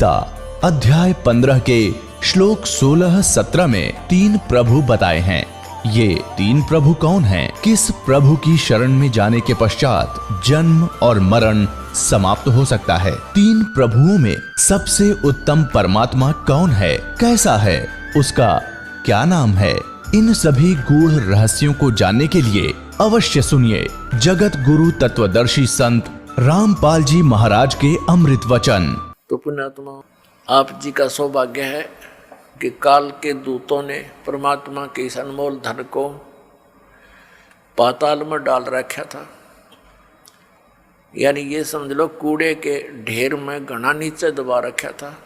गीता अध्याय 15 के श्लोक 16-17 में 3 प्रभु बताए हैं। ये 3 प्रभु कौन हैं? किस प्रभु की शरण में जाने के पश्चात जन्म और मरण समाप्त हो सकता है? 3 प्रभुओं में सबसे उत्तम परमात्मा कौन है? कैसा है? उसका क्या नाम है? इन सभी गूढ़ रहस्यों को जानने के लिए अवश्य सुनिए जगत गुरु तत्वदर्शी संत रामपाल जी महाराज के अमृत वचन। तो पुण्यात्मा, आप जी का सौभाग्य है कि काल के दूतों ने परमात्मा के इस अनमोल धन को पाताल में डाल रखा था। यानी ये समझ लो कूड़े के ढेर में घना नीचे दबा रखा था।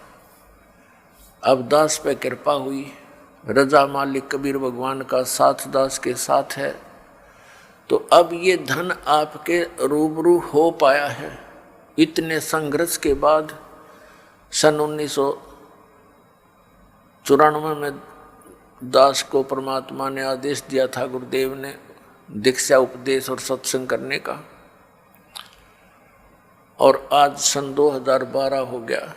अब दास पे कृपा हुई, रजा मालिक कबीर भगवान का साथ दास के साथ है, तो अब ये धन आपके रूबरू हो पाया है। इतने संघर्ष के बाद सन 1994 में दास को परमात्मा ने आदेश दिया था, गुरुदेव ने, दीक्षा उपदेश और सत्संग करने का। और आज सन 2012 हो गया,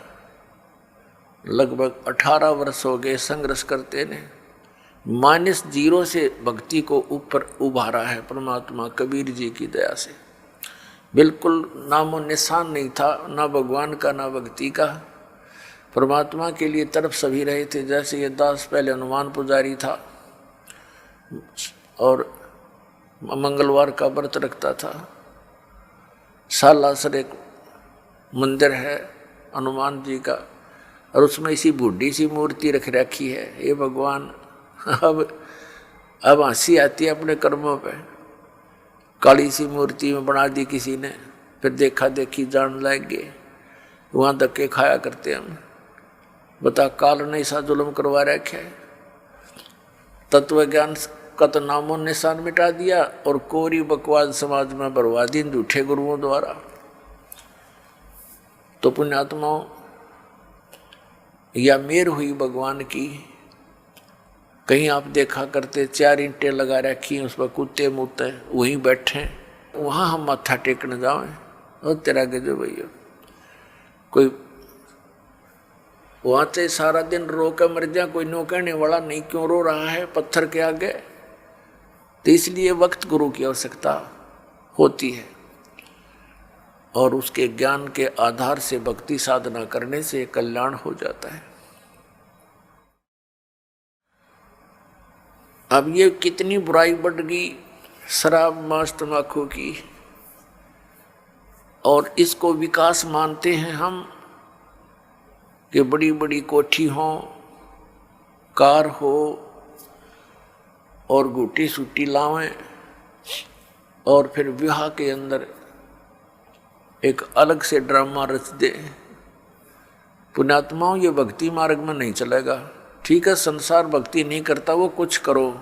लगभग 18 वर्ष हो गए संघर्ष करते ने। -0 से भक्ति को ऊपर उभारा है परमात्मा कबीर जी की दया से। बिल्कुल नामो निशान नहीं था, ना भगवान का ना भक्ति का। परमात्मा के लिए तरफ सभी रहे थे। जैसे ये दास पहले हनुमान पुजारी था और मंगलवार का व्रत रखता था। सालासर एक मंदिर है हनुमान जी का, और उसमें इसी बूढ़ी सी मूर्ति रख रखी है। ये भगवान, अब हंसी आती है अपने कर्मों पे। काली सी मूर्ति में बना दी किसी ने, फिर देखा देखी जान लग गए, वहाँ धक्के खाया करते हम। बता, काल ने ऐसा जुल्म करवा रखा है। तत्व ज्ञान का तो नामो निशान मिटा दिया और कोरी बकवाद समाज में बरवा दी झूठे गुरुओं द्वारा। तो पुण्यात्माओं, या मेर हुई भगवान की। कहीं आप देखा करते 4 ईंटें लगा रखी, उस पर कुत्ते मुत्ते वहीं बैठे, वहाँ हम माथा टेकने जाएं और तेरा गजब भैया। कोई वहाँ से सारा दिन रो कर मर जाए, कोई नो कहने वाला नहीं क्यों रो रहा है पत्थर के आगे। तो इसलिए वक्त गुरु की आवश्यकता होती है, और उसके ज्ञान के आधार से भक्ति साधना करने से कल्याण हो जाता है। अब ये कितनी बुराई बढ़ गई शराब मांस तंबाकू की, और इसको विकास मानते हैं हम कि बड़ी बड़ी कोठी हो, कार हो और गुटी सूटी लावें, और फिर विवाह के अंदर एक अलग से ड्रामा रच दे। पुण्यात्माओं, ये भक्ति मार्ग में नहीं चलेगा। ठीक है, संसार भक्ति नहीं करता, वो कुछ करो,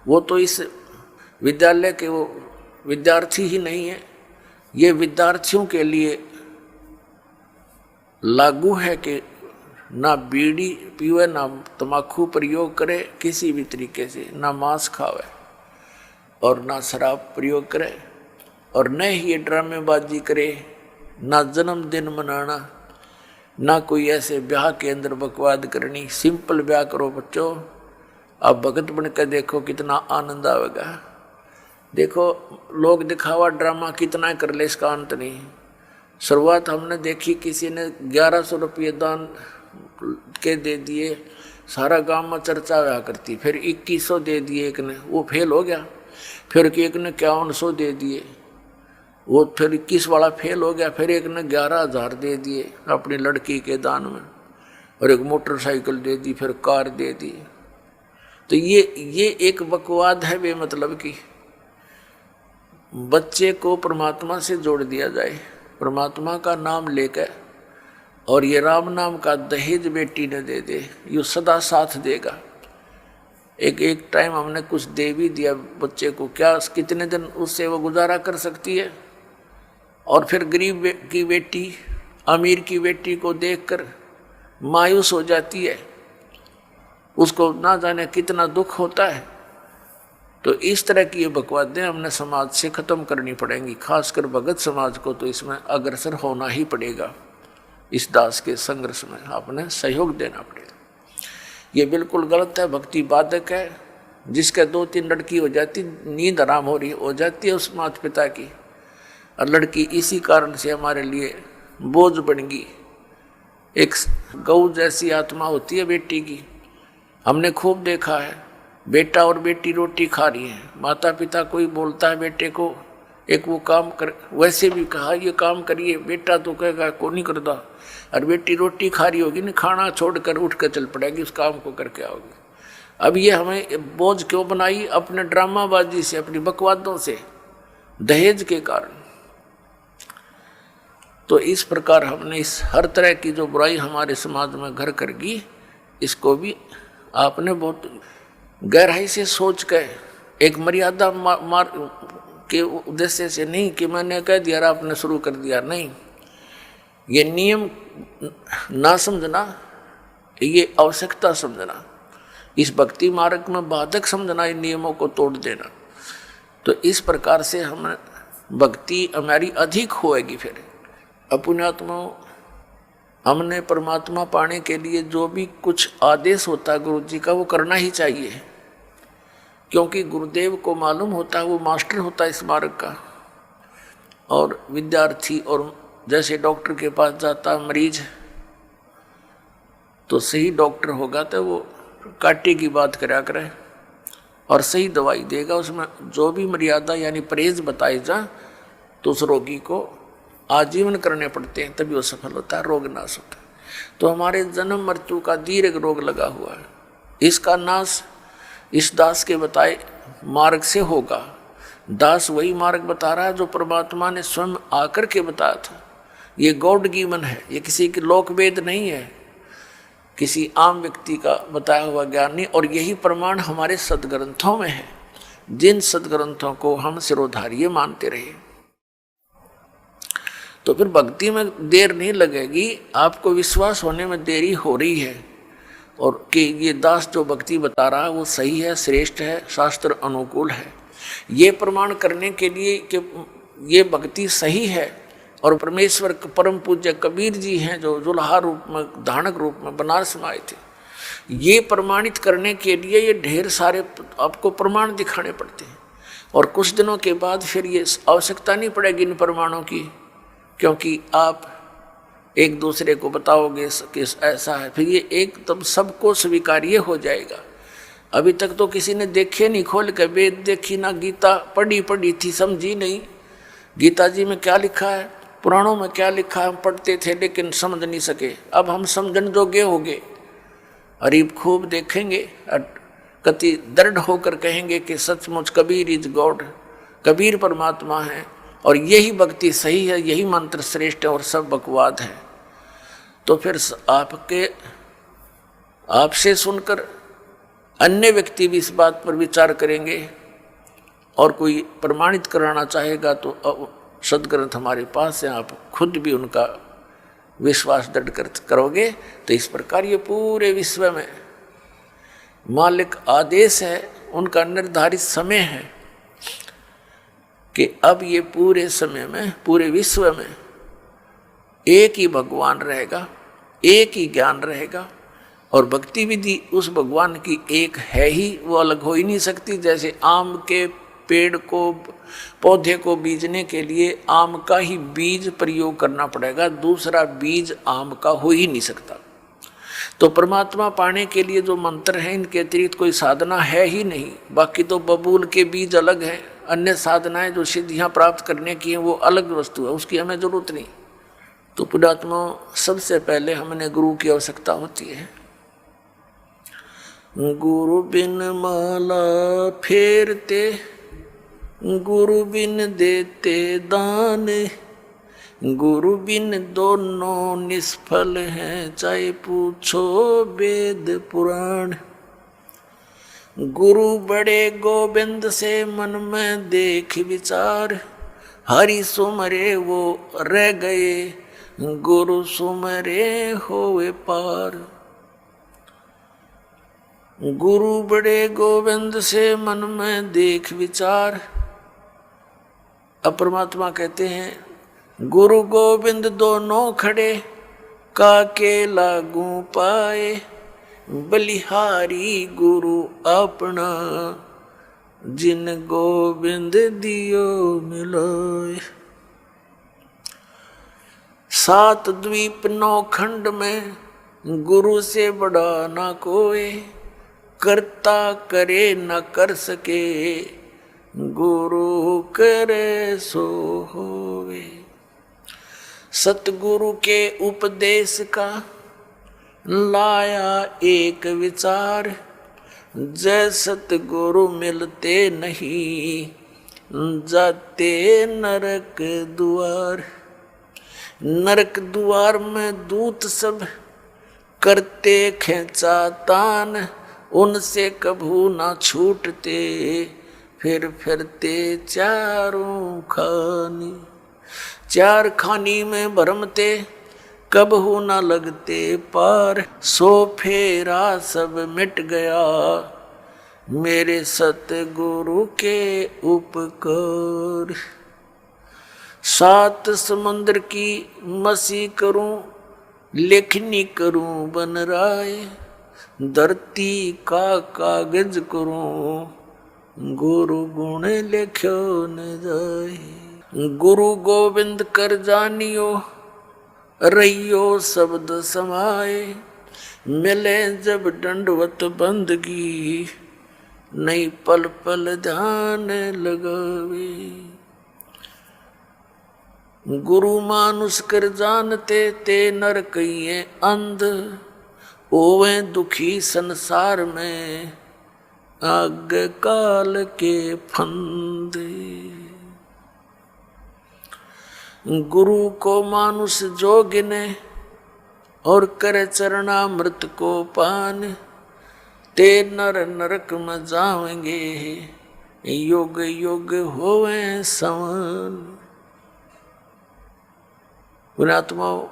वो तो इस विद्यालय के वो विद्यार्थी ही नहीं है। ये विद्यार्थियों के लिए लागू है कि ना बीड़ी पीवे, ना तम्बाकू प्रयोग करे किसी भी तरीके से, ना मांस खावे और ना शराब प्रयोग करे, और न ही ये ड्रामेबाजी करे, ना जन्मदिन मनाना, ना कोई ऐसे ब्याह के अंदर बकवाद करनी। सिंपल ब्याह करो बच्चों। अब भगत बन कर देखो कितना आनंद आएगा। देखो लोग दिखावा ड्रामा कितना कर ले, इसका अंत नहीं। शुरुआत हमने देखी, किसी ने 1100 रुपये दान के दे दिए, सारा गांव में चर्चा हुआ करती। फिर 2100 दे दिए एक ने, वो फेल हो गया। फिर एक ने 5100 दे दिए, वो फिर 21 वाला फेल हो गया। फिर एक ने 11,000 दे दिए अपनी लड़की के दान में, और एक मोटरसाइकिल दे दी, फिर कार दे दी। तो ये एक बकवाद है बेमतलब की। बच्चे को परमात्मा से जोड़ दिया जाए, परमात्मा का नाम लेकर, और ये राम नाम का दहेज बेटी ने दे दे, ये सदा साथ देगा। एक टाइम हमने कुछ दे भी दिया बच्चे को, क्या कितने दिन उससे वो गुजारा कर सकती है? और फिर गरीब की बेटी अमीर की बेटी को देखकर मायूस हो जाती है, उसको ना जाने कितना दुख होता है। तो इस तरह की ये बकवादें हमने समाज से खत्म करनी पड़ेंगी, खासकर भगत समाज को तो इसमें अग्रसर होना ही पड़ेगा। इस दास के संघर्ष में आपने सहयोग देना पड़ेगा। ये बिल्कुल गलत है, भक्ति बाधक है। जिसके 2-3 लड़की हो जाती, नींद आराम हो जाती है उस माता पिता की, और लड़की इसी कारण से हमारे लिए बोझ बन गई। एक गऊ जैसी आत्मा होती है बेटी की। हमने खूब देखा है, बेटा और बेटी रोटी खा रही हैं, माता पिता कोई बोलता है बेटे को एक वो काम कर, वैसे भी कहा ये काम करिए, बेटा तो कहेगा को नहीं करता, और बेटी रोटी खा रही होगी ना, खाना छोड़कर उठ कर चल पड़ेगी, उस काम को करके आओगी। अब ये हमें बोझ क्यों बनाई? अपने ड्रामाबाजी से, अपनी बकवादों से, दहेज के कारण। तो इस प्रकार हमने इस हर तरह की जो बुराई हमारे समाज में घर कर गई, इसको भी आपने बहुत गहराई से सोच कर एक मर्यादा मार के उद्देश्य से नहीं कि मैंने कह दिया आपने शुरू कर दिया, नहीं, ये नियम ना समझना, ये आवश्यकता समझना, इस भक्ति मार्ग में बाधक समझना, इन नियमों को तोड़ देना। तो इस प्रकार से हम भक्ति हमारी अधिक होएगी। फिर अपनात्मा हमने परमात्मा पाने के लिए जो भी कुछ आदेश होता है गुरु जी का, वो करना ही चाहिए, क्योंकि गुरुदेव को मालूम होता है, वो मास्टर होता है इस मार्ग का। और विद्यार्थी, और जैसे डॉक्टर के पास जाता मरीज, तो सही डॉक्टर होगा तो वो कांटे की बात करा करे और सही दवाई देगा। उसमें जो भी मर्यादा यानी परहेज बताए जा, तो उस रोगी को आजीवन करने पड़ते हैं, तभी वो सफल होता है, रोग नाश होता है। तो हमारे जन्म मृत्यु का दीर्घ रोग लगा हुआ है, इसका नाश इस दास के बताए मार्ग से होगा। दास वही मार्ग बता रहा है जो परमात्मा ने स्वयं आकर के बताया था। ये गॉड गिवन है, ये किसी के लोक वेद नहीं है, किसी आम व्यक्ति का बताया हुआ ज्ञान नहीं। और यही प्रमाण हमारे सदग्रंथों में है, जिन सदग्रंथों को हम सिरोधार्य मानते रहे। तो फिर भक्ति में देर नहीं लगेगी, आपको विश्वास होने में देरी हो रही है, और कि ये दास जो भक्ति बता रहा है वो सही है, श्रेष्ठ है, शास्त्र अनुकूल है। ये प्रमाण करने के लिए कि ये भक्ति सही है, और परमेश्वर परम पूज्य कबीर जी हैं जो जुल्हा रूप में, धानक रूप में बनारस में आए थे, ये प्रमाणित करने के लिए ये ढेर सारे आपको प्रमाण दिखाने पड़ते हैं। और कुछ दिनों के बाद फिर ये आवश्यकता नहीं पड़ेगी इन प्रमाणों की, क्योंकि आप एक दूसरे को बताओगे कि ऐसा है, फिर ये एकदम सबको स्वीकार्य हो जाएगा। अभी तक तो किसी ने देखे नहीं, खोल के वेद देखी ना, गीता पढ़ी थी, समझी नहीं गीता जी में क्या लिखा है, पुराणों में क्या लिखा है, हम पढ़ते थे लेकिन समझ नहीं सके। अब हम समझन जोगे हो गए, अरीब खूब देखेंगे, कति दृढ़ होकर कहेंगे कि सचमुच कबीर इज गॉड, कबीर परमात्मा है, और यही भक्ति सही है, यही मंत्र श्रेष्ठ है, और सब बकवाद है। तो फिर आपसे सुनकर अन्य व्यक्ति भी इस बात पर विचार करेंगे, और कोई प्रमाणित कराना चाहेगा तो सदग्रंथ हमारे पास है, आप खुद भी उनका विश्वास दृढ़ करोगे। तो इस प्रकार ये पूरे विश्व में मालिक आदेश है, उनका निर्धारित समय है कि अब ये पूरे समय में, पूरे विश्व में एक ही भगवान रहेगा, एक ही ज्ञान रहेगा, और भक्ति विधि उस भगवान की एक है ही, वो अलग हो ही नहीं सकती। जैसे आम के पेड़ को, पौधे को बीजने के लिए आम का ही बीज प्रयोग करना पड़ेगा, दूसरा बीज आम का हो ही नहीं सकता। तो परमात्मा पाने के लिए जो मंत्र हैं, इनके अतिरिक्त कोई साधना है ही नहीं। बाकी तो बबूल के बीज अलग हैं, अन्य साधनाएं जो सिद्धियां प्राप्त करने की हैं वो अलग वस्तु है, उसकी हमें जरूरत नहीं। तो पुण्यात्मा, सबसे पहले हमें गुरु की आवश्यकता होती है। गुरु बिन माला फेरते, गुरु बिन देते दान, गुरु बिन दोनों निष्फल हैं, चाहे पूछो वेद पुराण। गुरु बड़े गोविंद से मन में देख विचार, हरि सुमरे वो रह गए, गुरु सुमरे होए पार। गुरु बड़े गोविंद से मन में देख विचार। अब परमात्मा कहते हैं गुरु गोविंद दोनों खड़े, काके लागू पाए, बलिहारी गुरु अपना, जिन गोविंद दियो मिलोए। 7 द्वीप 9 खंड में गुरु से बड़ा ना कोई, करता करे न कर सके, गुरु करे सो होवे। सतगुरु के उपदेश का लाया एक विचार, जय सतगुरु मिलते नहीं, जाते नरक द्वार। नरक द्वार में दूत सब करते खेचा तान, उनसे कभू ना छूटते, फिर फिरते चारों खानी। 4 खानी में भरमते, कबहू ना लगते पार, सो फेरा सब मिट गया, मेरे सतगुरु के उपकार। 7 समुद्र की मसी करूं, लेखनी करूं बन राय, धरती का कागज करूं, गुरु गुण लिख्यो न जाए। गुरु गोविंद कर जानियो, रहियो शब्द समाए, मिले जब दंडवत बंदगी, नहीं पल पल ध्यान लगावे। गुरु मानुष कर जानते, ते नर कहिए अंध, ओवे दुखी संसार में, आग काल के फंदे। गुरु को मानुष जो गिने, और करे चरणामृत को पान, ते नर नरक में जाएंगे, युग युग होवे समान। पुण्यात्माओं,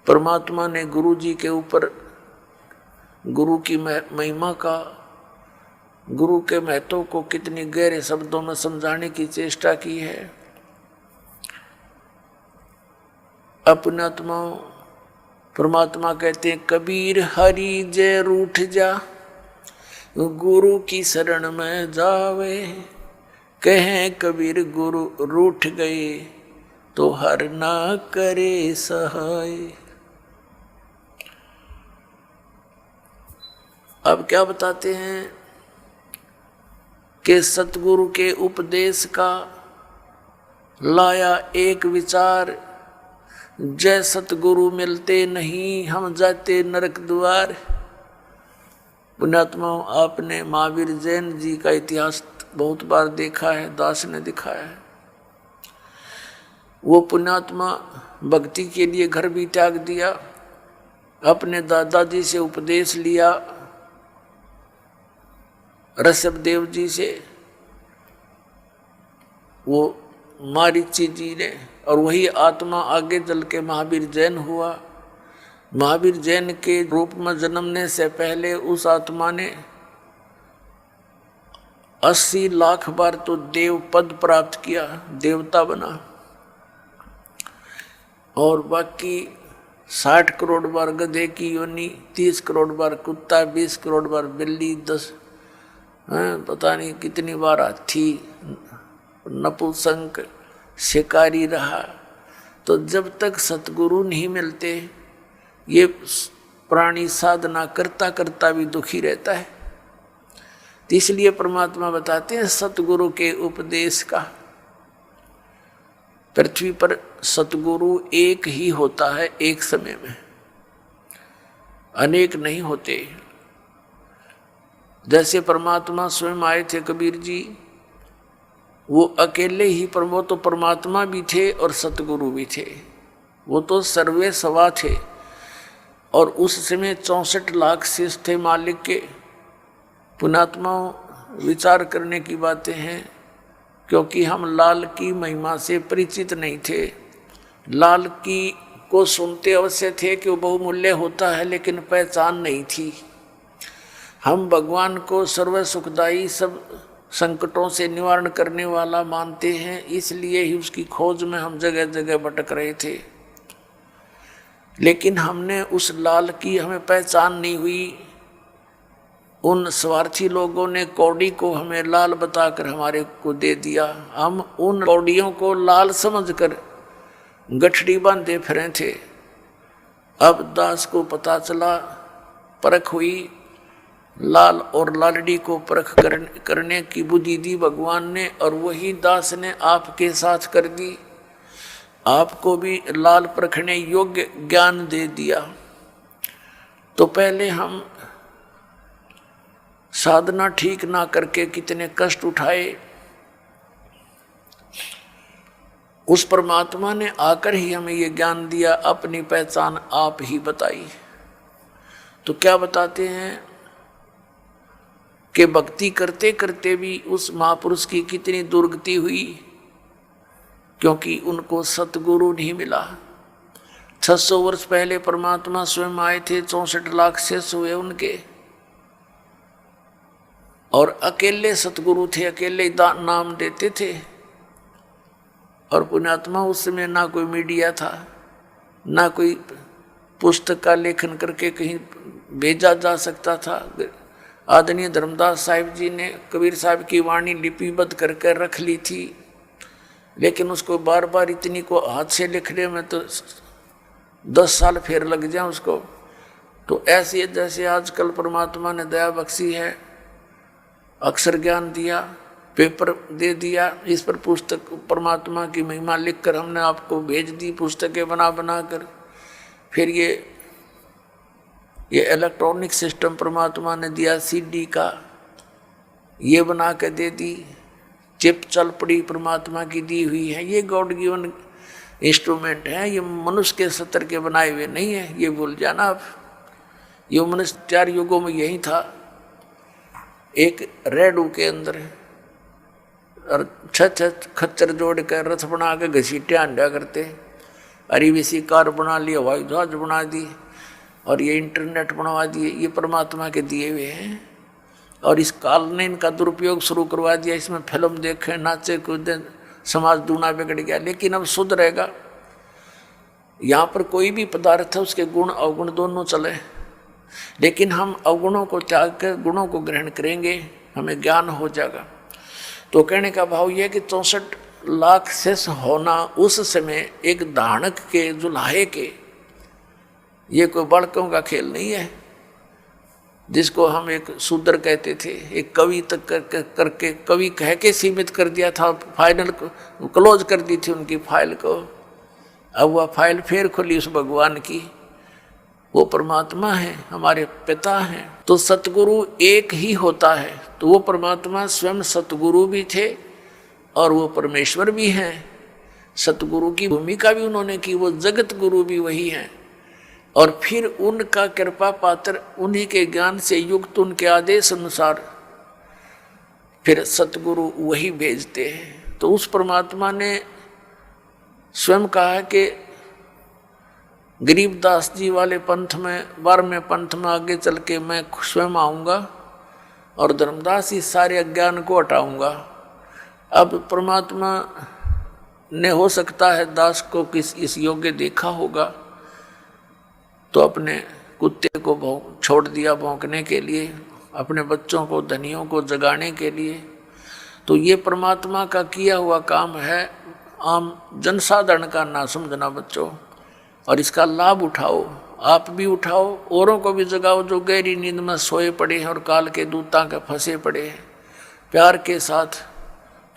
परमात्मा ने गुरु जी के ऊपर गुरु की महिमा का, गुरु के महत्व को कितनी गहरे शब्दों में समझाने की चेष्टा की है। पुण्यात्माओं, परमात्मा कहते हैं, कबीर हरि जय रूठ जा, गुरु की शरण में जावे। कहें कबीर गुरु रूठ गए, तो हर ना करे सहाय। अब क्या बताते हैं कि सतगुरु के उपदेश का लाया एक विचार, जय सतगुरु मिलते नहीं, हम जाते नरक द्वार। पुण्यात्माओं, आपने महावीर जैन जी का इतिहास बहुत बार देखा है, दास ने दिखाया है। वो पुण्यात्मा भक्ति के लिए घर भी त्याग दिया, अपने दादाजी से उपदेश लिया, ऋषभ देव जी से, वो मारीची जी ने, और वही आत्मा आगे चल के महावीर जैन हुआ। महावीर जैन के रूप में जन्मने से पहले उस आत्मा ने 80 लाख बार तो देव पद प्राप्त किया, देवता बना, और बाकी 60 करोड़ बार गधे की योनि, 30 करोड़ बार कुत्ता, 20 करोड़ बार बिल्ली, 10 पता नहीं कितनी बार हाथी, नपुंसक, शिकारी रहा। तो जब तक सतगुरु नहीं मिलते, ये प्राणी साधना करता करता भी दुखी रहता है। तो इसलिए परमात्मा बताते हैं सतगुरु के उपदेश का। पृथ्वी पर सतगुरु एक ही होता है, एक समय में, अनेक नहीं होते। जैसे परमात्मा स्वयं आए थे कबीर जी, वो अकेले ही, पर वो तो परमात्मा भी थे और सतगुरु भी थे, वो तो सर्वे सवा थे। और उस समय 64 लाख शिष्य थे मालिक के। पुण्यात्माओं, विचार करने की बातें हैं, क्योंकि हम लाल की महिमा से परिचित नहीं थे। लाल की को सुनते अवश्य थे कि वो बहुमूल्य होता है, लेकिन पहचान नहीं थी। हम भगवान को सर्व सुखदायी, सब संकटों से निवारण करने वाला मानते हैं, इसलिए ही उसकी खोज में हम जगह जगह भटक रहे थे। लेकिन हमने उस लाल की हमें पहचान नहीं हुई। उन स्वार्थी लोगों ने कौड़ी को हमें लाल बताकर हमारे को दे दिया। हम उन कौड़ियों को लाल समझकर गठड़ी बांधे फिरे थे। अब दास को पता चला, परख हुई, लाल और लालड़ी को परख करने की बुद्धि दी भगवान ने, और वही दास ने आपके साथ कर दी। आपको भी लाल परखने योग्य ज्ञान दे दिया। तो पहले हम साधना ठीक ना करके कितने कष्ट उठाए, उस परमात्मा ने आकर ही हमें ये ज्ञान दिया, अपनी पहचान आप ही बताई। तो क्या बताते हैं कि भक्ति करते करते भी उस महापुरुष की कितनी दुर्गति हुई, क्योंकि उनको सतगुरु नहीं मिला। 600 वर्ष पहले परमात्मा स्वयं आए थे, 64 लाख शिष्य हुए उनके, और अकेले सतगुरु थे, अकेले नाम देते थे। और पुण्यात्मा उस समय ना कोई मीडिया था, ना कोई पुस्तक का लेखन करके कहीं भेजा जा सकता था। आदरणीय धर्मदास साहिब जी ने कबीर साहब की वाणी लिपिबद्ध करके रख ली थी, लेकिन उसको बार बार इतनी को हाथ से लिखने में तो 10 साल फिर लग जाए उसको। तो ऐसे जैसे आजकल परमात्मा ने दया बख्शी है, अक्षर ज्ञान दिया, पेपर दे दिया, इस पर पुस्तक परमात्मा की महिमा लिखकर हमने आपको भेज दी, पुस्तकें बना बना कर। फिर ये इलेक्ट्रॉनिक सिस्टम परमात्मा ने दिया, सीडी का ये बना के दे दी, चिप चल पड़ी परमात्मा की दी हुई है। ये गॉड गिवन इंस्ट्रूमेंट है, ये मनुष्य के सत्र के बनाए हुए नहीं है, ये भूल जाना आप। ये मनुष्य 4 युगों में यही था, एक रेडू के अंदर और 6 खच्चर जोड़ कर रथ बना के घसीटे आंडा करते, अरीवीसी कार बना ली, हवाई जहाज बना दी, और ये इंटरनेट बनवा दिए। ये परमात्मा के दिए हुए हैं, और इस काल ने इनका दुरुपयोग शुरू करवा दिया। इसमें फिल्म देखें, नाचे कूदे, समाज दूना बिगड़ गया। लेकिन अब शुद्ध रहेगा। यहाँ पर कोई भी पदार्थ है, उसके गुण अवगुण दोनों चले, लेकिन हम अवगुणों को त्याग कर गुणों को ग्रहण करेंगे, हमें ज्ञान हो जाएगा। तो कहने का भाव यह कि 64 लाख शेष होना उस समय एक धानक के, जुलाहे के, ये कोई बालकों का खेल नहीं है, जिसको हम एक शूद्र कहते थे। एक कवि तक करके कवि कह के सीमित कर दिया था, फाइनल को क्लोज कर दी थी उनकी फाइल को। अब वह फाइल फिर खुली उस भगवान की। वो परमात्मा है, हमारे पिता हैं। तो सतगुरु एक ही होता है। तो वो परमात्मा स्वयं सतगुरु भी थे और वो परमेश्वर भी हैं। सतगुरु की भूमिका भी उन्होंने की, वो जगत गुरु भी वही हैं। और फिर उनका कृपा पात्र, उन्हीं के ज्ञान से युक्त, उनके आदेश अनुसार फिर सतगुरु वही भेजते हैं। तो उस परमात्मा ने स्वयं कहा कि गरीबदास जी वाले पंथ में, 12वें पंथ में आगे चल के मैं स्वयं आऊँगा और धर्मदास इस सारे अज्ञान को हटाऊँगा। अब परमात्मा ने हो सकता है दास को किस इस योग्य देखा होगा, तो अपने कुत्ते को छोड़ दिया भौंकने के लिए, अपने बच्चों को, धनियों को जगाने के लिए। तो ये परमात्मा का किया हुआ काम है, आम जनसाधारण का ना समझना बच्चों, और इसका लाभ उठाओ। आप भी उठाओ, औरों को भी जगाओ जो गहरी नींद में सोए पड़े हैं और काल के दूतां के फंसे पड़े हैं, प्यार के साथ।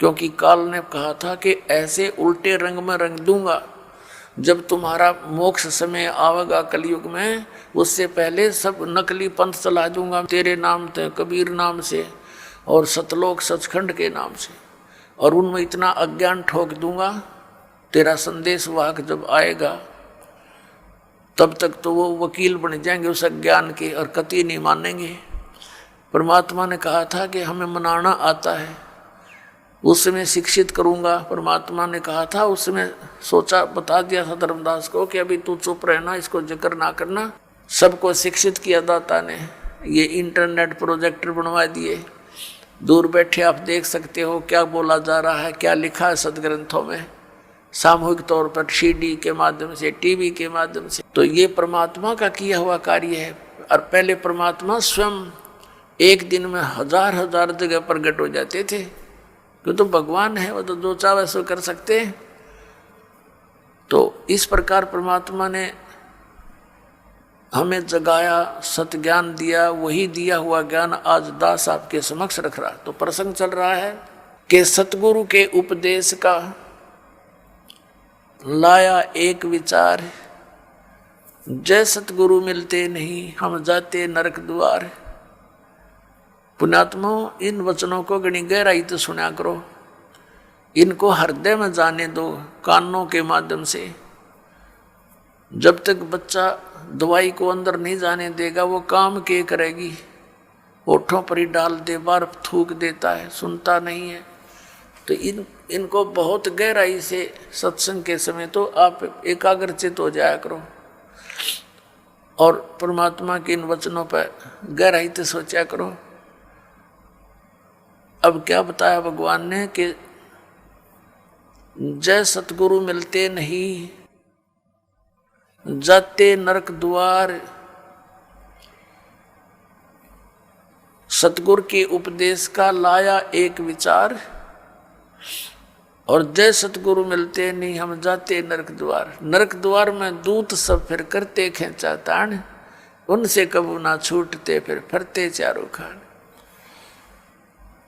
क्योंकि काल ने कहा था कि ऐसे उल्टे रंग में रंग दूंगा, जब तुम्हारा मोक्ष समय आवेगा कलयुग में, उससे पहले सब नकली पंथ चला दूंगा तेरे नाम से, कबीर नाम से और सतलोक सचखंड के नाम से, और उनमें इतना अज्ञान ठोक दूंगा। तेरा संदेश वाहक जब आएगा तब तक तो वो वकील बन जाएंगे उस अज्ञान के और कतई नहीं मानेंगे। परमात्मा ने कहा था कि हमें मनाना आता है, उसमें शिक्षित करूंगा। परमात्मा ने कहा था, उसमें सोचा, बता दिया था धर्मदास को कि अभी तू चुप रहना, इसको जिक्र ना करना। सबको शिक्षित किया दाता ने। ये इंटरनेट प्रोजेक्टर बनवा दिए, दूर बैठे आप देख सकते हो क्या बोला जा रहा है, क्या लिखा है सदग्रंथों में। सामूहिक तौर पर सीडी के माध्यम से, टीवी के माध्यम से। तो ये परमात्मा का किया हुआ कार्य है। और पहले परमात्मा स्वयं एक दिन में हजार हजार जगह प्रकट हो जाते थे, क्यों तो भगवान है, वो तो जो चाहे सो कर सकते हैं। तो इस प्रकार परमात्मा ने हमें जगाया, सत्य ज्ञान दिया, वही दिया हुआ ज्ञान आज दास आपके समक्ष रख रहा। तो प्रसंग चल रहा है कि सतगुरु के उपदेश का लाया एक विचार, जय सतगुरु मिलते नहीं हम जाते नरक द्वार। पुण्यात्मा, इन वचनों को गणी गहराई तो सुना करो, इनको हृदय में जाने दो कानों के माध्यम से। जब तक बच्चा दवाई को अंदर नहीं जाने देगा वो काम के करेगी, होठों पर ही डाल दे, बार थूक देता है, सुनता नहीं है। तो इनको बहुत गहराई से सत्संग के समय तो आप एकाग्रचित हो जाया करो और परमात्मा के इन वचनों पर गहराई से सोचा करो। अब क्या बताया भगवान ने कि जय सतगुरु मिलते नहीं जाते नरक द्वार। सतगुरु के उपदेश का लाया एक विचार, और जय सतगुरु मिलते नहीं हम जाते नरक द्वार। नरक द्वार में दूत सब फिर करते खेचा तान, उनसे कबू ना छूटते फिर फरते चारों खान।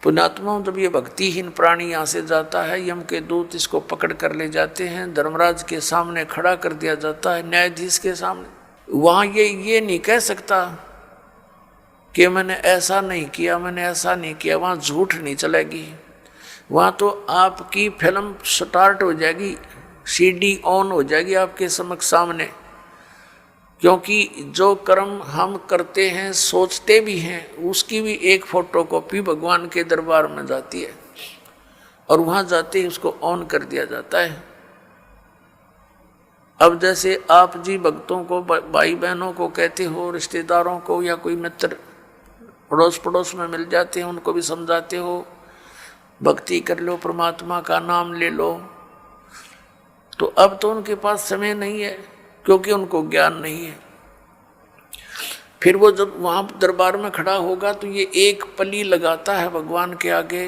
पुण्यात्मा, जब ये भक्तिहीन प्राणी यहाँ से जाता है, यम के दूत इसको पकड़ कर ले जाते हैं, धर्मराज के सामने खड़ा कर दिया जाता है, न्यायाधीश के सामने। वहाँ ये नहीं कह सकता कि मैंने ऐसा नहीं किया, मैंने ऐसा नहीं किया। वहाँ झूठ नहीं चलेगी, वहाँ तो आपकी फिल्म स्टार्ट हो जाएगी, सीडी ऑन हो जाएगी आपके समक्ष सामने। क्योंकि जो कर्म हम करते हैं, सोचते भी हैं, उसकी भी एक फोटोकॉपी भगवान के दरबार में जाती है और वहाँ जाते ही उसको ऑन कर दिया जाता है। अब जैसे आप जी भक्तों को, भाई बहनों को कहते हो, रिश्तेदारों को या कोई मित्र पड़ोस पड़ोस में मिल जाते हैं, उनको भी समझाते हो भक्ति कर लो, परमात्मा का नाम ले लो। तो अब तो उनके पास समय नहीं है, क्योंकि उनको ज्ञान नहीं है। फिर वो जब वहाँ दरबार में खड़ा होगा तो ये एक पली लगाता है भगवान के आगे,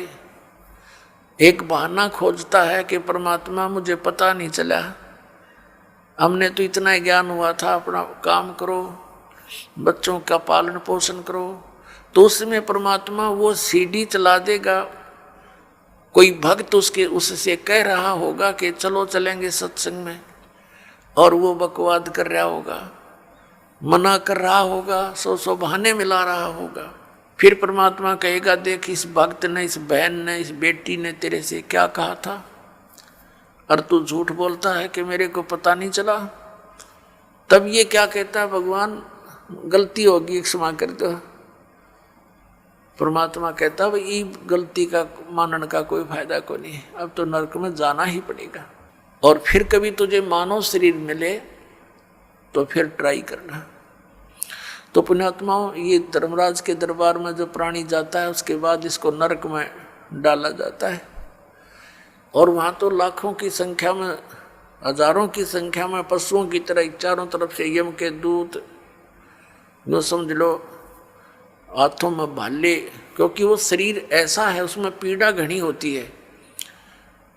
एक बहाना खोजता है कि परमात्मा मुझे पता नहीं चला, हमने तो इतना ज्ञान हुआ था, अपना काम करो, बच्चों का पालन पोषण करो। तो उसमें परमात्मा वो सीडी चला देगा, कोई भक्त उससे कह रहा होगा कि चलो चलेंगे सत्संग में, और वो बकवाद कर रहा होगा, मना कर रहा होगा, सौ बहाने मिला रहा होगा। फिर परमात्मा कहेगा, देख इस भक्त ने, इस बहन ने, इस बेटी ने तेरे से क्या कहा था, और तू झूठ बोलता है कि मेरे को पता नहीं चला। तब ये क्या कहता है भगवान, गलती होगी, क्षमा कर दो। परमात्मा कहता है, भाई गलती का मानने का कोई फायदा को नहीं है, अब तो नरक में जाना ही पड़ेगा। और फिर कभी तुझे मानव शरीर मिले तो फिर ट्राई करना। तो पुण्यात्माओं, ये धर्मराज के दरबार में जो प्राणी जाता है, उसके बाद इसको नरक में डाला जाता है। और वहाँ तो लाखों की संख्या में, हजारों की संख्या में पशुओं की तरह चारों तरफ से यम के दूत, जो समझ लो हाथों में भाले, क्योंकि वो शरीर ऐसा है, उसमें पीड़ा घनी होती है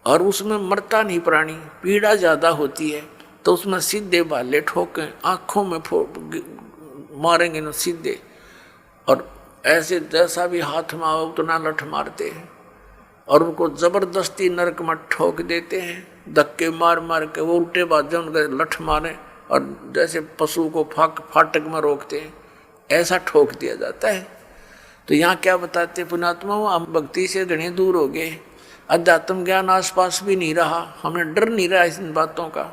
और उसमें मरता नहीं प्राणी, पीड़ा ज़्यादा होती है। तो उसमें सीधे भाले ठोकें, आँखों में मारेंगे न सीधे, और ऐसे जैसा भी हाथ में आओ उतना लठ मारते हैं और उनको ज़बरदस्ती नरक में ठोक देते हैं, धक्के मार मार के। वो उल्टे बाजू उनके लठ मारे और जैसे पशु को फाटक में रोकते हैं, ऐसा ठोक दिया जाता है। तो यहाँ क्या बताते पुण्यात्मा, हम भक्ति से घने दूर हो गए, अध्यात्म ज्ञान आसपास भी नहीं रहा, हमें डर नहीं रहा इन बातों का।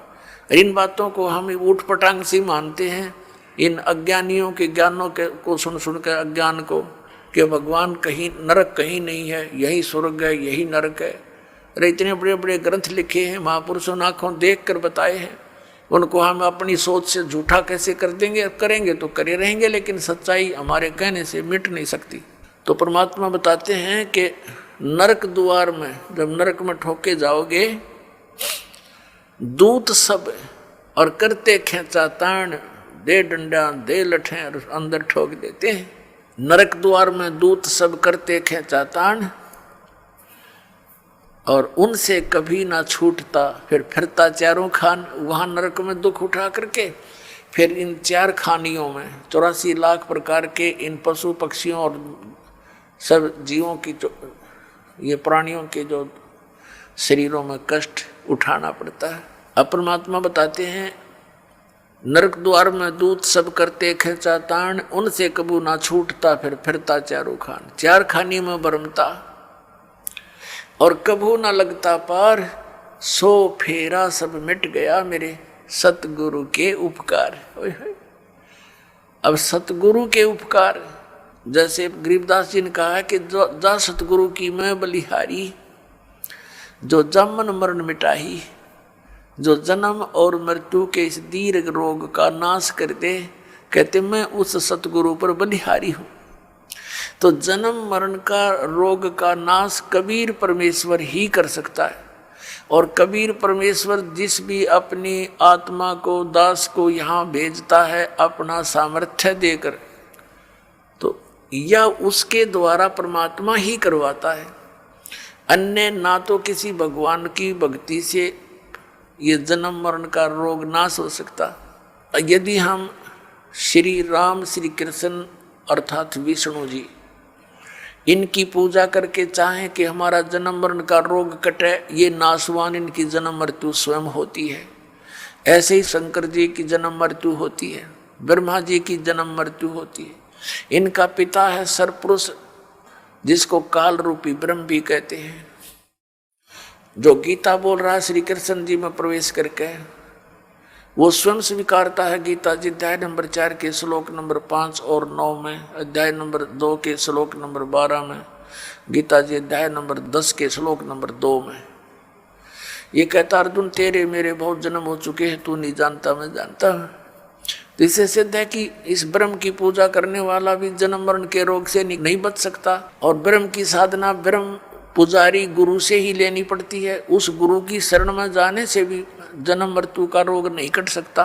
इन बातों को हम ऊट पटांग सी मानते हैं, इन अज्ञानियों के ज्ञानों को सुन सुन कर अज्ञान को, कि भगवान कहीं, नरक कहीं नहीं है, यही स्वर्ग है, यही नरक है। अरे इतने बड़े बड़े ग्रंथ लिखे हैं, महापुरुषों ने आँखों देख कर बताए हैं, उनको हम अपनी सोच से झूठा कैसे कर देंगे? करेंगे तो करे रहेंगे, लेकिन सच्चाई हमारे कहने से मिट नहीं सकती। तो परमात्मा बताते हैं कि नरक द्वार में जब नरक में ठोके जाओगे दूत सब और करते खेचा ताण, दे डंडा दे लठे और अंदर ठोक देते हैं। नरक द्वार में दूत सब करते खेचा ताण और उनसे कभी ना छूटता, फिर फिरता चारों खान। वहां नरक में दुख उठा करके फिर इन 4 खानियों में 84 लाख प्रकार के इन पशु पक्षियों और सब जीवों की जो ये प्राणियों के जो शरीरों में कष्ट उठाना पड़ता है। अब परमात्मा बताते हैं नरक द्वार में दूत सब करते खेचा ताण, उनसे कबू ना छूटता, फिर फिरता चारों खान। 4 खानी में भरमता और कबू ना लगता पार, सो फेरा सब मिट गया मेरे सतगुरु के उपकार। अब सतगुरु के उपकार, जैसे गरीबदास जी ने कहा है कि जा सतगुरु की मैं बलिहारी, जो जमन मरण मिटाही, जो जन्म और मृत्यु के इस दीर्घ रोग का नाश कर दे। कहते मैं उस सतगुरु पर बलिहारी हूं। तो जन्म मरण का रोग का नाश कबीर परमेश्वर ही कर सकता है। और कबीर परमेश्वर जिस भी अपनी आत्मा को दास को यहाँ भेजता है अपना सामर्थ्य देकर, तो यह उसके द्वारा परमात्मा ही करवाता है। अन्य ना तो किसी भगवान की भक्ति से ये जन्म मरण का रोग नाश हो सकता। यदि हम श्री राम श्री कृष्ण अर्थात विष्णु जी इनकी पूजा करके चाहें कि हमारा जन्म मरण का रोग कटे, ये नाशवान इनकी जन्म मृत्यु स्वयं होती है। ऐसे ही शंकर जी की जन्म मृत्यु होती है, ब्रह्मा जी की जन्म मृत्यु होती है। इनका पिता है सरपुरुष, जिसको काल रूपी ब्रह्म भी कहते हैं। जो गीता बोल रहा है श्री कृष्ण जी में प्रवेश करके, वो स्वयं स्वीकारता है। गीता जी अध्याय नंबर 4 के श्लोक नंबर 5 और 9 में, अध्याय नंबर 2 के श्लोक नंबर 12 में, गीता जी अध्याय नंबर 10 के श्लोक नंबर 2 में ये कहता, अर्जुन तेरे मेरे बहुत जन्म हो चुके हैं, तू नहीं जानता मैं जानता हूँ। तो इससे सिद्ध है कि इस ब्रह्म की पूजा करने वाला भी जन्म मरण के रोग से नहीं बच सकता। और ब्रह्म की साधना ब्रह्म पुजारी गुरु से ही लेनी पड़ती है। उस गुरु की शरण में जाने से भी जन्म मृत्यु का रोग नहीं कट सकता।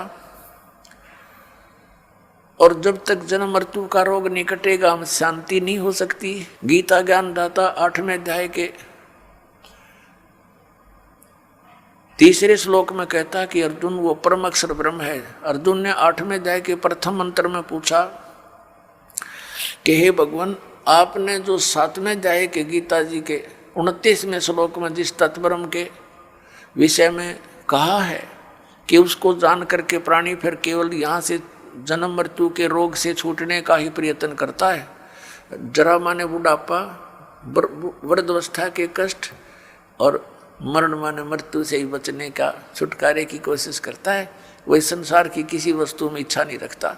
और जब तक जन्म मृत्यु का रोग नहीं कटेगा हम शांति नहीं हो सकती। गीता ज्ञानदाता 8वें अध्याय के 3 श्लोक में कहता कि अर्जुन वो परम अक्षर ब्रह्म है। अर्जुन ने 8वें अध्याय के प्रथम मंत्र में पूछा कि हे भगवान, आपने जो 7वें अध्याय के गीता जी के 29वें श्लोक में जिस तत्ब्रह्म के विषय में कहा है कि उसको जान करके प्राणी फिर केवल यहाँ से जन्म मृत्यु के रोग से छूटने का ही प्रयत्न करता है, जरा माने बुढ़ापा, वृद्धावस्था के कष्ट और मरण माने मृत्यु से ही बचने का छुटकारे की कोशिश करता है, वही संसार की किसी वस्तु में इच्छा नहीं रखता।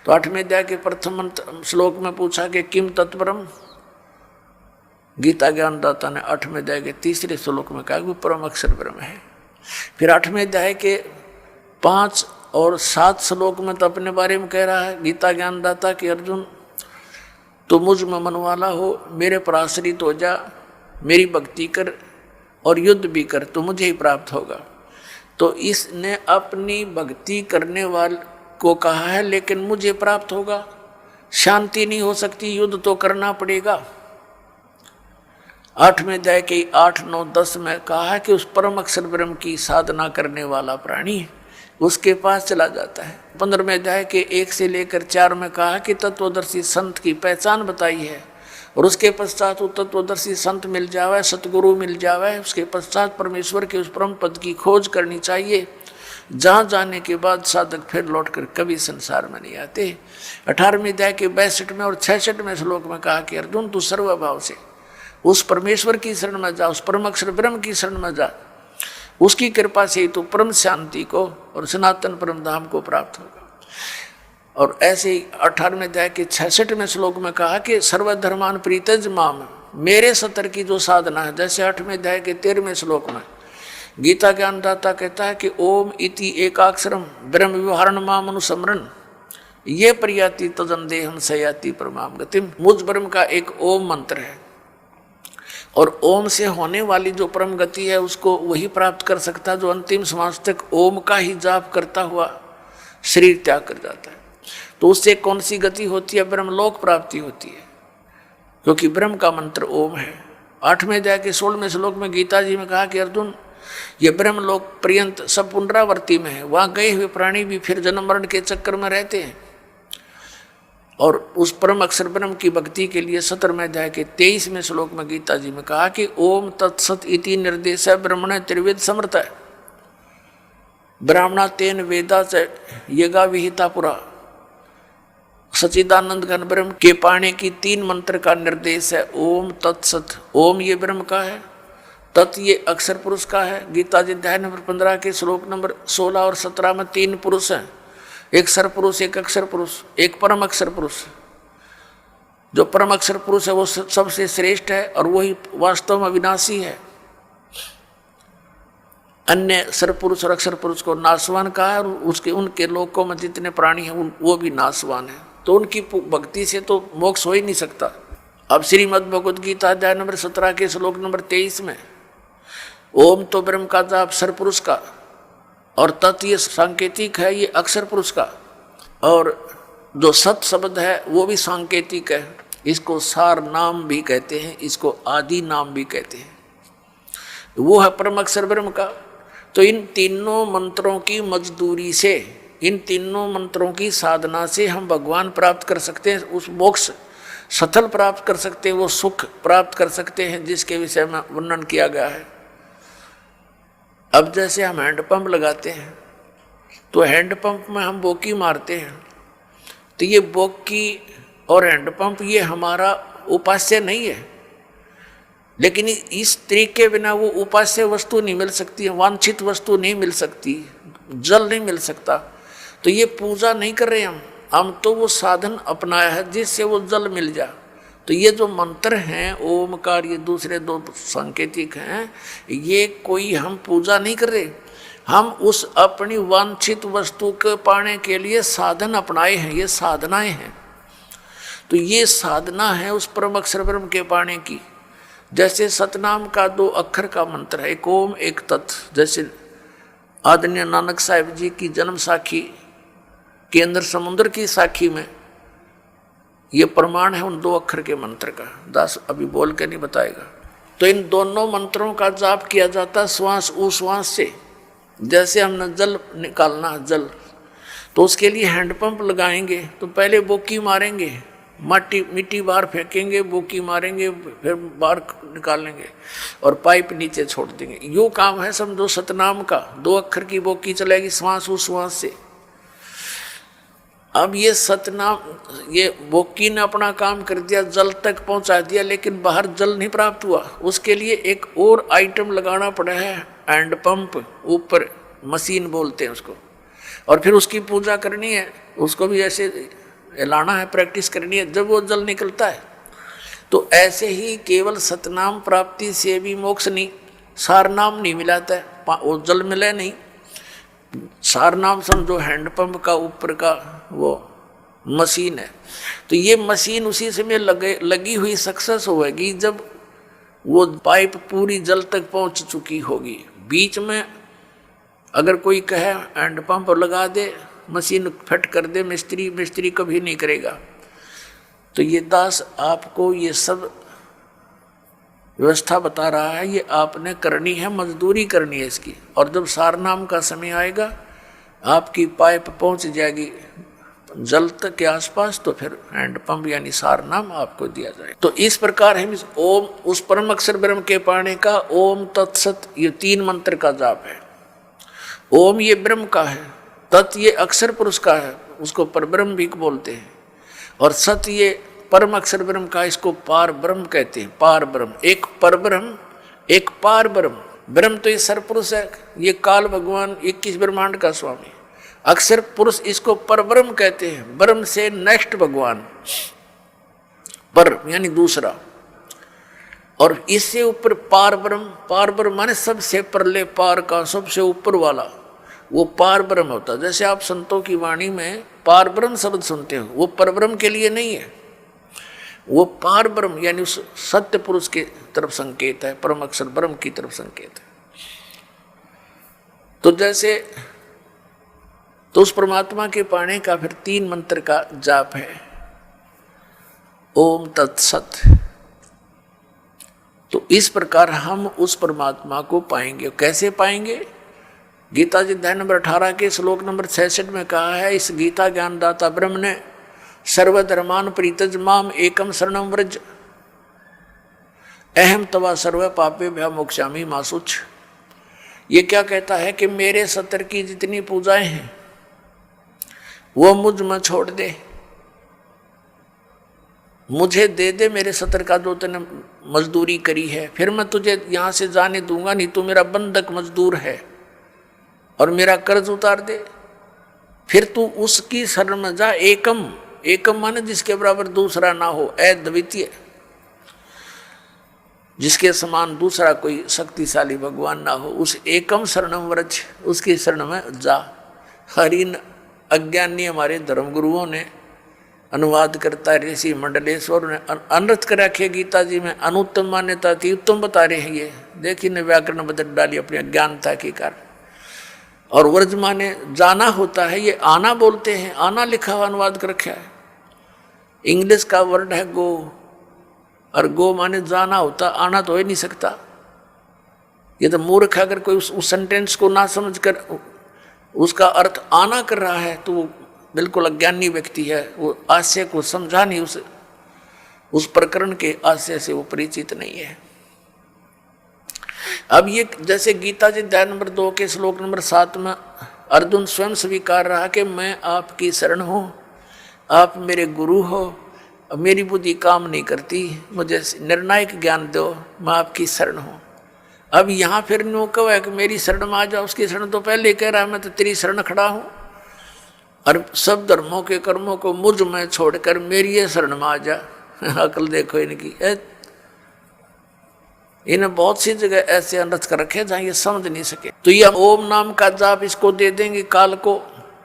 तो 8वें अध्याय के प्रथम श्लोक में पूछा कि किम तत्परम, गीता ज्ञानदाता ने 8वें अध्याय के 3 श्लोक में कहा कि वो परम अक्षर ब्रह्म है। फिर 8वें अध्याय के 5 और 7 श्लोक में तो अपने बारे में कह रहा है गीता ज्ञानदाता कि अर्जुन तो मुझ में मन वाला हो, मेरे पर आश्रित हो जा, मेरी भक्ति कर और युद्ध भी कर तो मुझे ही प्राप्त होगा। तो इसने अपनी भक्ति करने वाले को कहा है लेकिन मुझे प्राप्त होगा, शांति नहीं हो सकती, युद्ध तो करना पड़ेगा। 8वें अध्याय के 8, 9, 10 में कहा है कि उस परम अक्षर ब्रह्म की साधना करने वाला प्राणी उसके पास चला जाता है। 15वें अध्याय के 1 से लेकर 4 में कहा कि तत्वदर्शी संत की पहचान बताई है और उसके पश्चात वो तत्वदर्शी संत मिल जावे, सतगुरु मिल जावे, उसके पश्चात परमेश्वर के उस परम पद की खोज करनी चाहिए, जहाँ जाने के बाद साधक फिर लौटकर कभी संसार में नहीं आते। 18वें अध्याय के 62 में और 66वें श्लोक में कहा कि अर्जुन तू सर्वभाव से उस परमेश्वर की शरण में जा, उस परम अक्षर ब्रह्म की शरण में जा, उसकी कृपा से ही तो परम शांति को और सनातन परम धाम को प्राप्त होगा। और ऐसे ही 18वें अध्याय के 66वें श्लोक में कहा कि सर्वधर्मान प्रीतज माम, मेरे सतर की जो साधना है, जैसे 8वें अध्याय के 13वें श्लोक में गीता ज्ञानदाता कहता है कि ओम इति एकाक्षरम ब्रह्म विवहारण माम अनुसमरण ये प्रयाति तदन देहम सयाति परमाम गतिम। मुझ ब्रह्म का एक ओम मंत्र है और ओम से होने वाली जो परम गति है उसको वही प्राप्त कर सकता है जो अंतिम श्वास तक ओम का ही जाप करता हुआ शरीर त्याग कर जाता है। तो उससे कौन सी गति होती है? ब्रह्मलोक प्राप्ति होती है, क्योंकि ब्रह्म का मंत्र ओम है। 8वें अध्याय के 16वें श्लोक में गीता जी में कहा कि अर्जुन, ये ब्रह्मलोक पर्यंत सब पुनरावर्ती में है, वहां गए हुए प्राणी भी फिर जन्म मरण के चक्कर में रहते हैं। और उस परम अक्षर ब्रह्म की भक्ति के लिए 17वें अध्याय के 23वें श्लोक में गीता जी में कहा कि ओम तत्सत इति निर्देश ब्रह्मण त्रिवेद समर्थ है, ब्राह्मणा तेन वेदा च यगा विहिता पुरा। सच्चिदानंद घन ब्रह्म के पाने की 3 मंत्र का निर्देश है। ओम तत्सत, ओम ये ब्रह्म का है, तत् ये अक्षर पुरुष का है। गीता जी अध्याय नंबर 15 के श्लोक नंबर 16 और 17 में 3 पुरुष हैं, एक सर पुरुष, एक अक्षर पुरुष, एक परम अक्षर पुरुष। जो परम अक्षर पुरुष है वो सबसे श्रेष्ठ है और वही वास्तव में विनाशी है। अन्य सर पुरुष और अक्षर पुरुष को नाशवान कहा है और उसके उनके लोकों में जितने प्राणी हैं वो भी नाशवान है। तो उनकी भक्ति से तो मोक्ष हो ही नहीं सकता। अब श्रीमद् भगवद गीता अध्याय नंबर 17 के श्लोक नंबर 23 में ओम तो ब्रह्म का जाप सर पुरुष का, और तत् ये सांकेतिक है, ये अक्षर पुरुष का, और जो सत शब्द है वो भी सांकेतिक है। इसको सार नाम भी कहते हैं, इसको आदि नाम भी कहते हैं, वो है परम अक्षर ब्रह्म का। तो इन तीनों मंत्रों की मजदूरी से, इन तीनों मंत्रों की साधना से हम भगवान प्राप्त कर सकते हैं, उस मोक्ष सफल प्राप्त कर सकते हैं, वो सुख प्राप्त कर सकते हैं जिसके विषय में वर्णन किया गया है। अब जैसे हम हैंडपंप लगाते हैं तो हैंडपंप में हम बोकी मारते हैं, तो ये बोकी और हैंडपंप ये हमारा उपास्य नहीं है, लेकिन इस तरीके के बिना वो उपास्य वस्तु नहीं मिल सकती, वांछित वस्तु नहीं मिल सकती, जल नहीं मिल सकता। तो ये पूजा नहीं कर रहे हम तो वो साधन अपनाया है जिससे वो जल मिल जाए। तो ये जो मंत्र हैं ओमकार, ये दूसरे 2 सांकेतिक हैं, ये कोई हम पूजा नहीं कर रहे, हम उस अपनी वांछित वस्तु के पाने के लिए साधन अपनाए हैं, ये साधनाएं हैं। तो ये साधना है उस परम अक्षर ब्रह्म के पाने की। जैसे सतनाम का 2 अक्षर का मंत्र है, एक ओम एक तत्। जैसे आदरणीय नानक साहिब जी की जन्म साखी के अंदर समुद्र की साखी में ये प्रमाण है उन 2 अक्षर के मंत्र का। दास अभी बोल के नहीं बताएगा। तो इन दोनों मंत्रों का जाप किया जाता श्वास उश्वास से। जैसे हमने जल निकालना है जल, तो उसके लिए हैंडपंप लगाएंगे, तो पहले बोकी मारेंगे, मिट्टी बाहर फेंकेंगे, बोकी मारेंगे, फिर बाहर निकालेंगे और पाइप नीचे छोड़ देंगे। यो काम है समझो सतनाम का। 2 अक्षर की बोकी चलेगी श्वास उश्वास से। अब ये सतनाम, ये बोकी ने अपना काम कर दिया, जल तक पहुंचा दिया, लेकिन बाहर जल नहीं प्राप्त हुआ। उसके लिए एक और आइटम लगाना पड़ा है, हैंड पंप, ऊपर मशीन बोलते हैं उसको, और फिर उसकी पूजा करनी है, उसको भी ऐसे हिलाना है, प्रैक्टिस करनी है, जब वो जल निकलता है। तो ऐसे ही केवल सतनाम प्राप्ति से भी मोक्ष नहीं, सार नाम नहीं मिलाता है, वो जल मिले नहीं। सार नाम समझो हैंडपंप का ऊपर का वो मशीन है। तो ये मशीन उसी समय लगी हुई सक्सेस होगी जब वो पाइप पूरी जल तक पहुंच चुकी होगी। बीच में अगर कोई कहे हैंडपंप लगा दे, मशीन फिट कर दे, मिस्त्री कभी नहीं करेगा। तो ये दास आपको ये सब व्यवस्था बता रहा है, ये आपने करनी है, मजदूरी करनी है इसकी। और जब सारनाम का समय आएगा, आपकी पाइप पहुंच जाएगी जल तक के आसपास, तो फिर हैंडपंप यानी सारनाम आपको दिया जाए। तो इस प्रकार हम ओम, उस परम अक्षर ब्रह्म के पाने का ओम तत्सत, ये 3 मंत्र का जाप है। ओम ये ब्रह्म का है, तत् ये अक्षर पुरुष का है, उसको परब्रह्म भी बोलते हैं, और सत ये परम अक्षर ब्रह्म का, इसको पार ब्रह्म कहते हैं। पार ब्रह्म, एक परब्रह्म एक पार ब्रह्म। ब्रह्म तो ये सरपुरुष है, ये काल भगवान 21 ब्रह्मांड का स्वामी। अक्षर पुरुष इसको परब्रह्म कहते हैं, ब्रह्म से नेक्स्ट भगवान, पर यानी दूसरा। और इससे ऊपर पार ब्रह्म माने सबसे परले पार का, सबसे ऊपर वाला, वो पार ब्रह्म होता है। जैसे आप संतों की वाणी में पार ब्रह्म शब्द सुनते हो, वो परब्रह्म के लिए नहीं है, वो पार ब्रह्म यानी उस सत्य पुरुष के तरफ संकेत है, परम अक्षर ब्रह्म की तरफ संकेत है। तो जैसे तो उस परमात्मा के पाने का फिर 3 मंत्र का जाप है, ओम तत्सत। तो इस प्रकार हम उस परमात्मा को पाएंगे। कैसे पाएंगे? गीता जी अध्याय नंबर 18 के श्लोक नंबर 66 में कहा है, इस गीता ज्ञानदाता ब्रह्म ने सर्वधर्मान परित्यज माम एकम शरणम व्रज अहम तवा सर्व पापे भ्या मोक्षामि मा शुच। ये क्या कहता है कि मेरे सत्तर की जितनी पूजाएं हैं वो मुझ में छोड़ दे, मुझे दे दे मेरे सत्तर का जो तूने मजदूरी करी है, फिर मैं तुझे यहां से जाने दूंगा नहीं। तू मेरा बंधक मजदूर है और मेरा कर्ज उतार दे, फिर तू उसकी शरण में जा। एकम, एकम माने जिसके बराबर दूसरा ना हो, अद्वितीय, जिसके समान दूसरा कोई शक्तिशाली भगवान ना हो, उस एकम शरणम व्रज, उसकी शरण में जा। हरिन अज्ञानी हमारे धर्मगुरुओं ने अनुवाद करता है, ऋषि मंडलेश्वर ने अनर्थ कर रखे गीता जी में, अनुत्तम मान्यता थी उत्तम बता रहे हैं। ये देखिए ने व्याकरण बदल डाली अपनी अज्ञानता के कारण। और व्रज माने जाना होता है, ये आना बोलते हैं, आना लिखा हुआ अनुवाद कर रखा है। इंग्लिश का वर्ड है गो, और गो माने जाना होता, आना तो हो ही नहीं सकता। ये तो मूर्ख, अगर कोई उस सेंटेंस को ना समझ कर उसका अर्थ आना कर रहा है तो वो बिल्कुल अज्ञानी व्यक्ति है, वो आशय को समझा नहीं, उस प्रकरण के आशय से वो परिचित नहीं है। अब ये जैसे गीता जी अध्याय नंबर 2 के श्लोक नंबर 7 में अर्जुन स्वयं स्वीकार रहा कि मैं आपकी शरण हूँ, आप मेरे गुरु हो, मेरी बुद्धि काम नहीं करती, मुझे निर्णायक ज्ञान दो, मैं आपकी शरण हूँ। अब यहाँ फिर नो कहो है कि मेरी शरण में आ जाओ, उसकी शरण तो पहले कह रहा है मैं तो तेरी शरण खड़ा हूँ, और सब धर्मों के कर्मों को मुझ में छोड़कर मेरी ये शरण में आ जा। अकल देखो इनकी, इन्हें बहुत सी जगह ऐसे अनर्थ कर रखे जहाँ ये समझ नहीं सके। तो ये ओम नाम का जाप इसको दे देंगे काल को,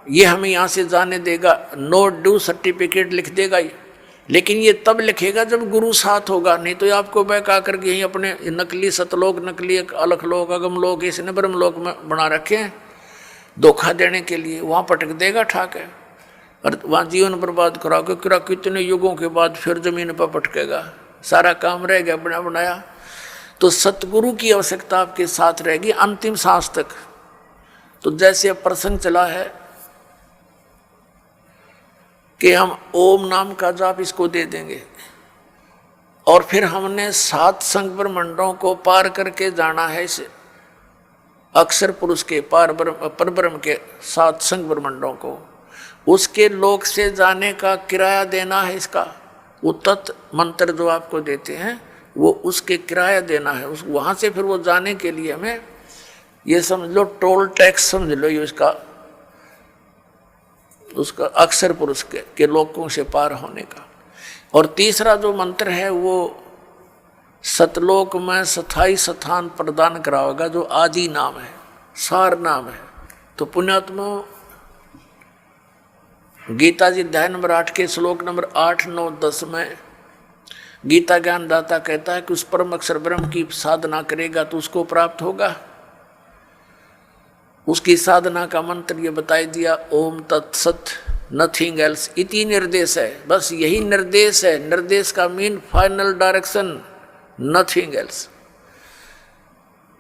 ये हमें यहाँ से जाने देगा, नो ड्यू सर्टिफिकेट लिख देगा ये। लेकिन ये तब लिखेगा जब गुरु साथ होगा, नहीं तो आपको बहका करके यहीं अपने नकली सतलोक, नकली अलखलोक, अगमलोक, इसने ब्रह्मलोक में बना रखे हैं धोखा देने के लिए, वहाँ पटक देगा ठाक है, और वहाँ जीवन बर्बाद करा के कितने युगों के बाद फिर जमीन पर पटकेगा, सारा काम रह गया बना बनाया। तो सतगुरु की आवश्यकता आपके साथ रहेगी अंतिम सांस तक। तो जैसे अब प्रसंग चला है कि हम ओम नाम का जाप इसको दे देंगे, और फिर हमने 7 संग ब्रह्मंडों को पार करके जाना है इस अक्षर पुरुष के पर ब्रह्म के 7 संग ब्रह्मंडों को, उसके लोक से जाने का किराया देना है। इसका वो तत्व मंत्र जो आपको देते हैं वो उसके किराया देना है, उस वहाँ से फिर वो जाने के लिए हमें ये समझ लो टोल टैक्स समझ लो, ये उसका अक्षर पुरुष के लोकों से पार होने का। और तीसरा जो मंत्र है वो सतलोक में स्थायी स्थान प्रदान कराएगा, जो आदि नाम है, सार नाम है। तो पुण्यात्मा गीता जी अध्याय नंबर 8 के श्लोक नंबर 8, 9, 10 में गीता ज्ञानदाता कहता है कि उस परम अक्षर ब्रह्म की साधना करेगा तो उसको प्राप्त होगा। उसकी साधना का मंत्र ये बताई दिया, ओम तत्सत नथिंग एल्स इति निर्देश है, बस यही निर्देश है। निर्देश का mean final direction, nothing else.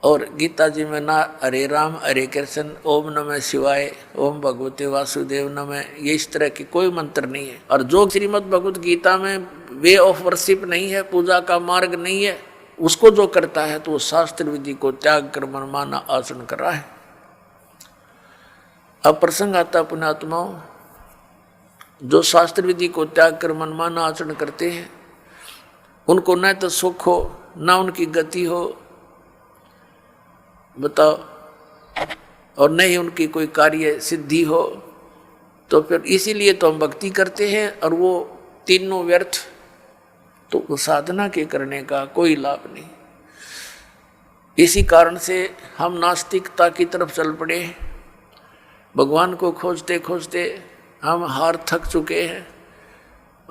और गीता जी में ना हरे राम हरे कृष्ण, ओम नमः शिवाय, ओम भगवते वासुदेव नमः, ये इस तरह की कोई मंत्र नहीं है। और जो श्रीमद् भगवत गीता में वे ऑफ वर्शिप नहीं है, पूजा का मार्ग नहीं है, उसको जो करता है तो वो शास्त्र विधि को त्याग कर मनमाना आचरण कर रहा है। अब प्रसंग आता पुण्यात्माओं, जो शास्त्र विधि को त्याग कर मनमाना आचरण करते हैं उनको न तो सुख हो न उनकी गति हो, बताओ, और न ही उनकी कोई कार्य सिद्धि हो। तो फिर इसीलिए तो हम भक्ति करते हैं, और वो तीनों व्यर्थ, तो साधना के करने का कोई लाभ नहीं। इसी कारण से हम नास्तिकता की तरफ चल पड़े। भगवान को खोजते खोजते हम हार थक चुके हैं,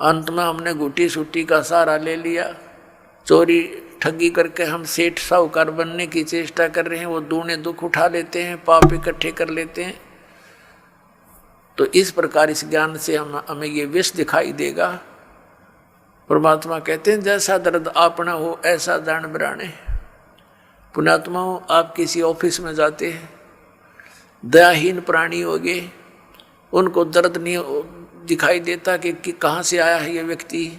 अंत में हमने घुटी सूटी का सहारा ले लिया, चोरी ठगी करके हम सेठ साहूकार बनने की चेष्टा कर रहे हैं, वो दूने दुख उठा लेते हैं, पाप इकट्ठे कर लेते हैं। तो इस प्रकार इस ज्ञान से हमें ये विष दिखाई देगा। परमात्मा कहते हैं जैसा दर्द आपना हो ऐसा दान बराने। पुण्यात्मा हो, आप किसी ऑफिस में जाते हैं, दयाहीन प्राणी हो गए, उनको दर्द नहीं दिखाई देता कि कहाँ से आया है ये व्यक्ति,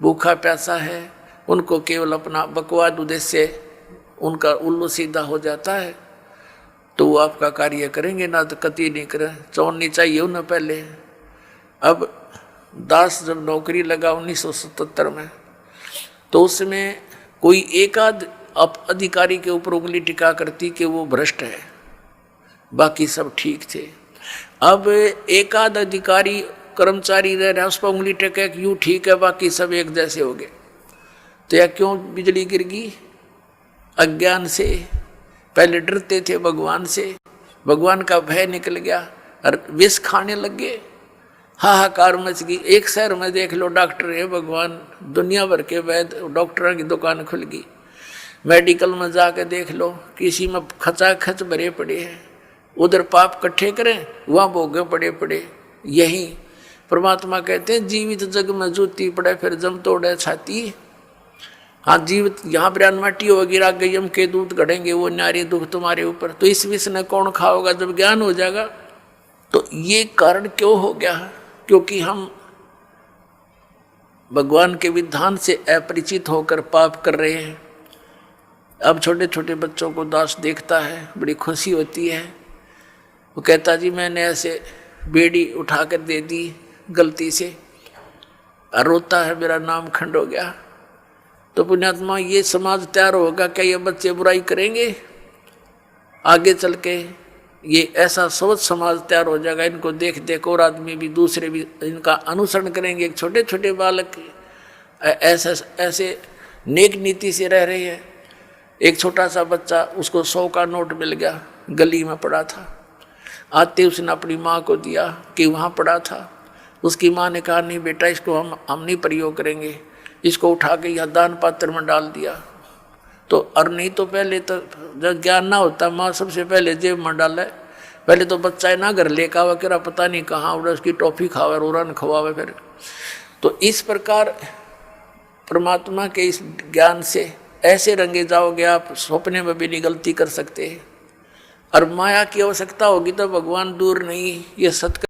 भूखा प्यासा है, उनको केवल अपना बकवाद उद्देश्य उनका उल्लू सीधा हो जाता है, तो वो आपका कार्य करेंगे ना, तो कति नहीं करें। चौड़नी चाहिए उन्हें पहले। अब दास जब नौकरी लगा 1977 में, तो उसमें कोई एक आध अधिकारी के ऊपर उंगली टिका करती कि वो भ्रष्ट है, बाकी सब ठीक थे। अब एक आध अधिकारी कर्मचारी रह रहा, उस पर उंगली टेके यूँ ठीक है, बाकी सब एक जैसे हो गए। तो यह क्यों बिजली गिर गई? अज्ञान से। पहले डरते थे भगवान से, भगवान का भय निकल गया और विष खाने लग गए, हाहाकार मच गई। एक शहर में देख लो डॉक्टर है भगवान, दुनिया भर के वैद्य डॉक्टरों की दुकान खुल गई। मेडिकल में जाकर देख लो, किसी में खचाखच भरे पड़े हैं, उधर पाप इकट्ठे करें, वहाँ भोगे पड़े पड़े। यही परमात्मा कहते हैं जीवित जग में जूती पड़े फिर जम तोड़े छाती। हाँ, जीवित यहाँ पर माटी होगी, राग यम के दूध गढ़ेंगे, वो नारी दुख तुम्हारे ऊपर। तो इस विष ने कौन खाओगा जब ज्ञान हो जाएगा? तो ये कारण क्यों हो गया? क्योंकि हम भगवान के विधान से अपरिचित होकर पाप कर रहे हैं। अब छोटे छोटे बच्चों को दास देखता है, बड़ी खुशी होती है। वो कहता जी मैंने ऐसे बेड़ी उठा कर दे दी गलती से, और रोता है मेरा नाम खंड हो गया। तो पुण्यात्मा, ये समाज तैयार होगा क्या? ये बच्चे बुराई करेंगे आगे चल के? ये ऐसा सोच समाज तैयार हो जाएगा, इनको देख देख और आदमी भी, दूसरे भी इनका अनुसरण करेंगे। एक छोटे छोटे बालक ऐसे नेक नीति से रह रहे हैं। एक छोटा सा बच्चा, उसको 100 का नोट मिल गया, गली में पड़ा था, आते उसने अपनी माँ को दिया कि वहाँ पड़ा था। उसकी माँ ने कहा नहीं बेटा, इसको हम नहीं प्रयोग करेंगे, इसको उठा के यहाँ दान पात्र में डाल दिया। तो और नहीं तो पहले तो जब ज्ञान ना होता, माँ सबसे पहले जेब में डाले। पहले तो बच्चा ना घर लेकर आवा, कह पता नहीं कहाँ उड़ा, उसकी टॉफी खावे, रोरन खवावे फिर। तो इस प्रकार परमात्मा के इस ज्ञान से ऐसे रंगे जाओगे आप, सपने में भी नहीं गलती कर सकते। और माया की आवश्यकता होगी तो भगवान दूर नहीं, ये सत्य